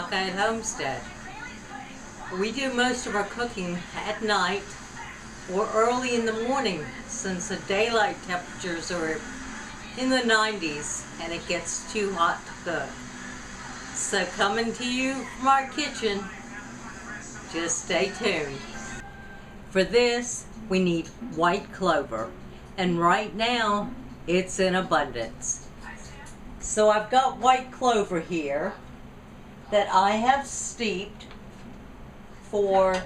Buckeye Homestead. We do most of our cooking at night or early in the morning since the daylight temperatures are in the 90s and it gets too hot to cook. So coming to you from our kitchen, just stay tuned. For this, we need white clover, and right now it's in abundance. So I've got white clover here that I have steeped for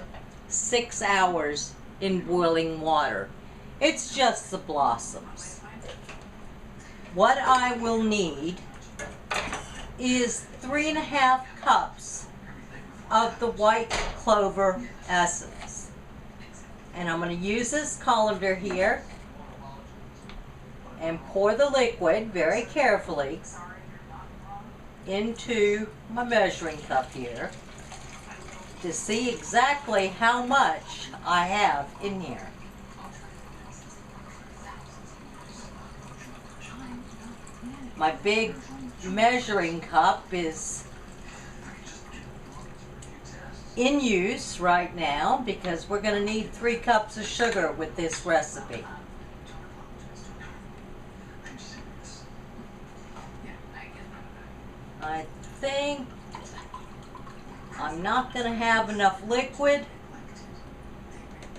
6 hours in boiling water. It's just the blossoms. What I will need is 3.5 cups of the white clover essence. And I'm going to use this colander here and pour the liquid very carefully into my measuring cup here to see exactly how much I have in here. My big measuring cup is in use right now because we're going to need 3 cups of sugar with this recipe. I think I'm not going to have enough liquid,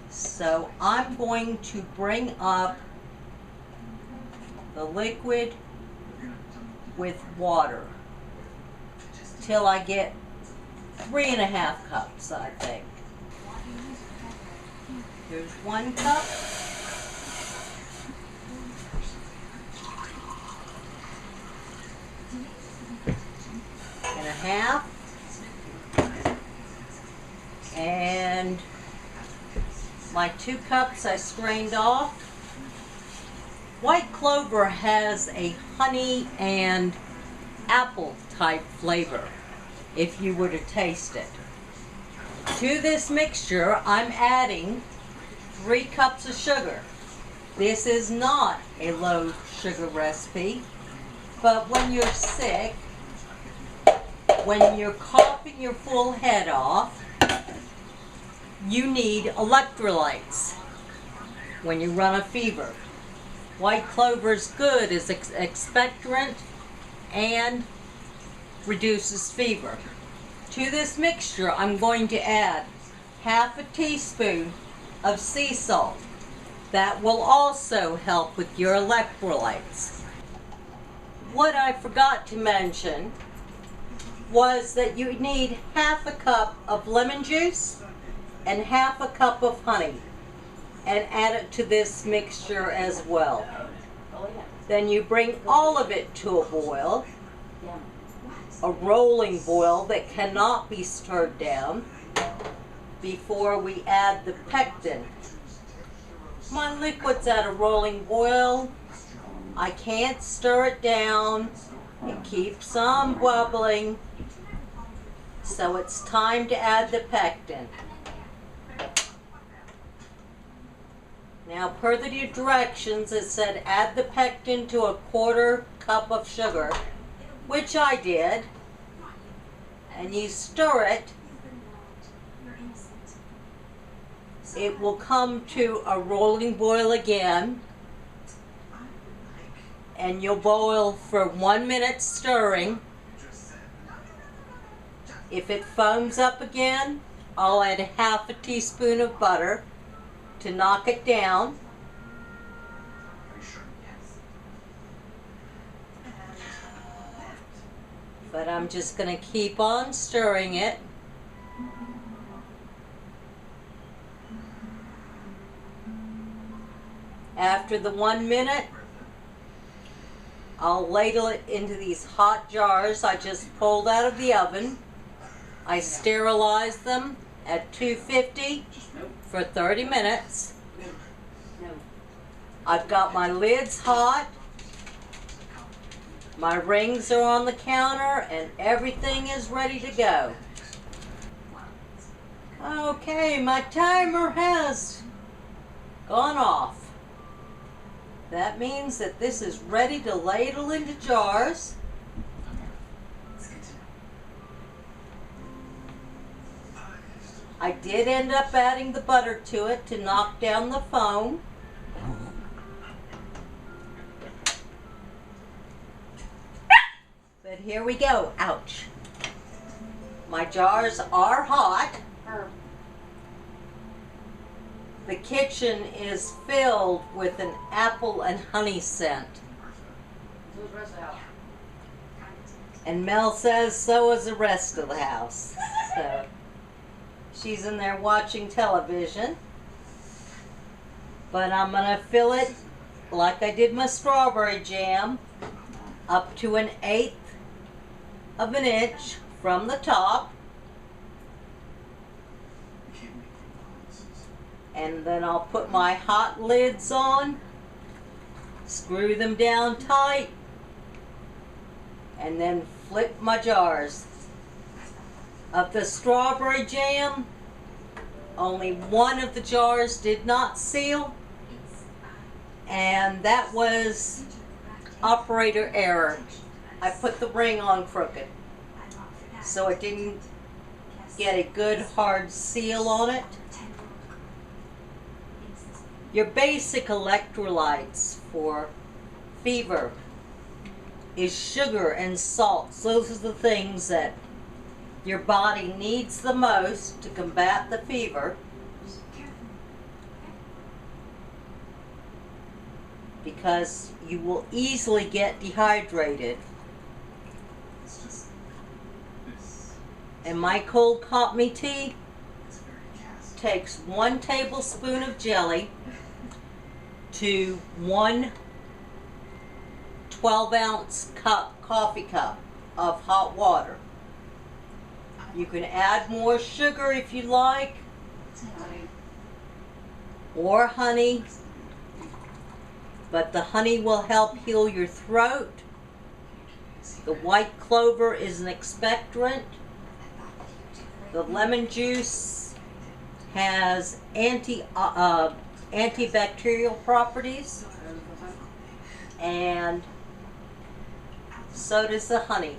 so I'm going to bring up the liquid with water till I get 3.5 cups, I think. Here's 1 cup. And a half. And my 2 cups I strained off. White clover has a honey and apple type flavor if you were to taste it. To this mixture, I'm adding 3 cups of sugar. This is not a low sugar recipe, but when you're sick, when you're coughing your full head off, you need electrolytes when you run a fever. White clover is good as expectorant and reduces fever. To this mixture, I'm going to add 1/2 teaspoon of sea salt. That will also help with your electrolytes. What I forgot to mention was that you need 1/2 cup of lemon juice and 1/2 cup of honey, and add it to this mixture as well. Then you bring all of it to a boil, a rolling boil that cannot be stirred down before we add the pectin. My liquid's at a rolling boil. I can't stir it down. It keeps on bubbling. So it's time to add the pectin. Now, per the directions, it said add the pectin to 1/4 cup of sugar, which I did. And you stir it. It will come to a rolling boil again. And you'll boil for 1 minute stirring. If it foams up again, I'll add 1/2 teaspoon of butter to knock it down. But I'm just going to keep on stirring it. After the 1 minute, I'll ladle it into these hot jars I just pulled out of the oven. I sterilize them at 250 for 30 minutes. I've got my lids hot. My rings are on the counter and everything is ready to go. Okay, my timer has gone off. That means that this is ready to ladle into jars. I did end up adding the butter to it to knock down the foam. But here we go. Ouch. My jars are hot. The kitchen is filled with an apple and honey scent. And Mel says so is the rest of the house. So she's in there watching television. But I'm going to fill it like I did my strawberry jam, up to 1/8 of an inch from the top. And then I'll put my hot lids on, screw them down tight, and then flip my jars. Of the strawberry jam, only one of the jars did not seal, and that was operator error. I put the ring on crooked, so it didn't get a good hard seal on it. Your basic electrolytes for fever is sugar and salt. Those are the things that your body needs the most to combat the fever, because you will easily get dehydrated. And my cold caught me tea takes 1 tablespoon of jelly to 1 12-ounce coffee cup of hot water. You can add more sugar if you like, or honey, but the honey will help heal your throat. The white clover is an expectorant. The lemon juice has antibacterial properties, and so does the honey.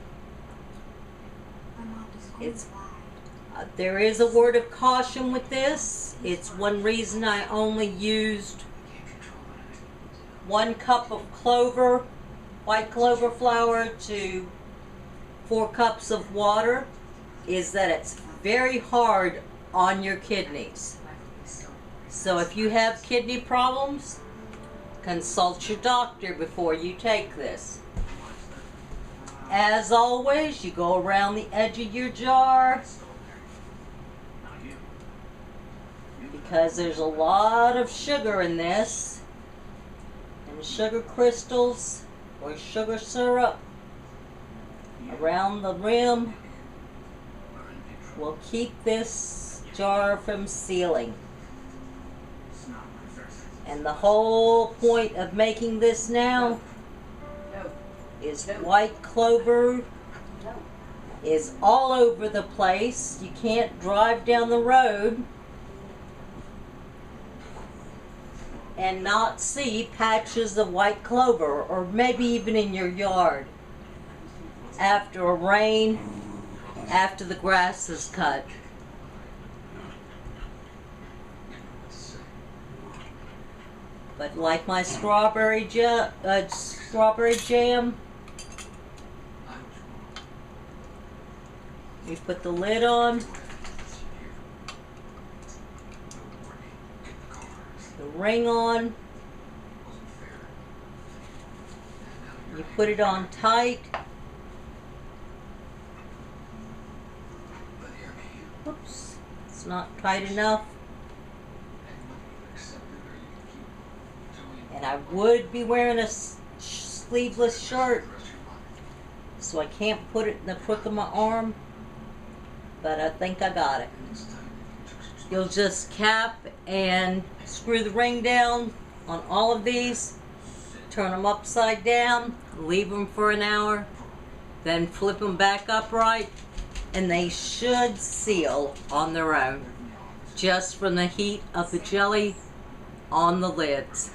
There is a word of caution with this. It's one reason I only used 1 cup of clover, white clover flour, to 4 cups of water, is that it's very hard on your kidneys. So if you have kidney problems, consult your doctor before you take this. As always, you go around the edge of your jar, because there's a lot of sugar in this, and sugar crystals or sugar syrup around the rim will keep this jar from sealing. And the whole point of making this now is white clover is all over the place. You can't drive down the road and not see patches of white clover, or maybe even in your yard after a rain, after the grass is cut. But like my strawberry jam, you put the lid on, the ring on, you put it on tight. Oops, it's not tight enough. And I would be wearing a sleeveless shirt, so I can't put it in the crook of my arm, but I think I got it. You'll just cap and screw the ring down on all of these, turn them upside down, leave them for an hour, then flip them back upright, and they should seal on their own, just from the heat of the jelly on the lids.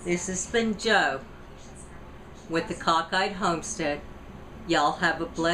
This has been Joe with the Cockeyed Homestead. Y'all have a blessed